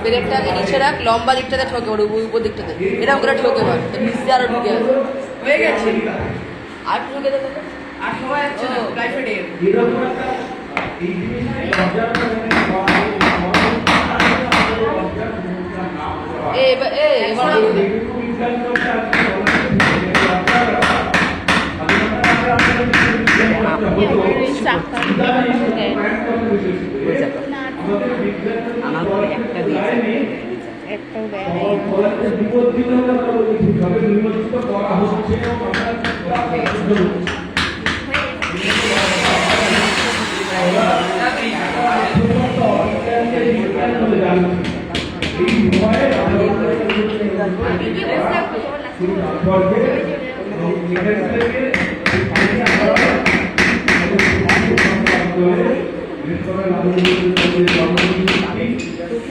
ব্রেকটাকে নিচে রাখ, লম্বা দিকটাতে ঠকে ওর উপর দিকটাতে, এরকম করে ঠকে পার নিচে আরো ঢুকে হয়ে গেছে। আর ঢুকে দেবে আর সময় যাচ্ছে না প্রাইভেটে। আমার একটা দিয়েছে, একটাও দেয়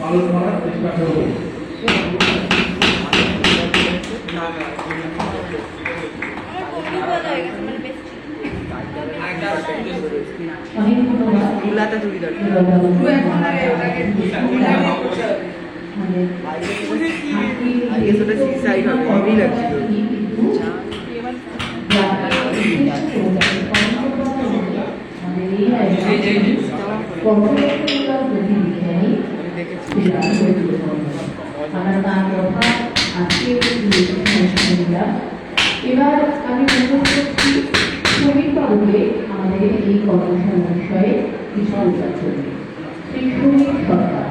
পালন করার চেষ্টা করব। এবার আমি শ্রমিক বাবুকে আমাদের এই কর্মশালার বিষয়ে কিছু বলতে চলবে। শ্রী শ্রমিক সরকার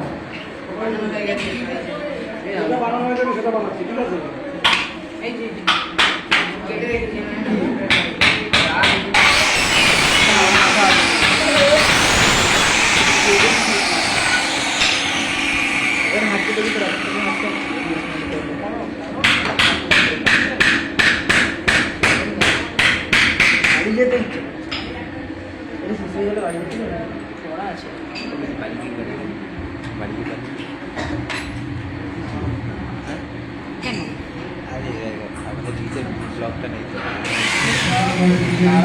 ব্লগটা নেই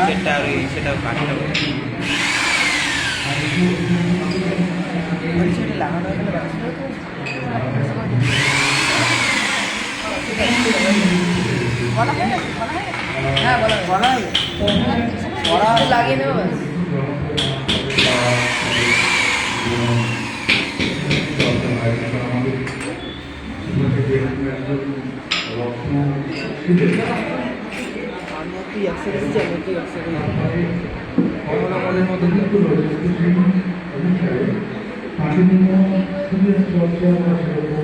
সেটা আর সেটাও কাটতে হবে লাগানো লাগিয়ে দেবো মতো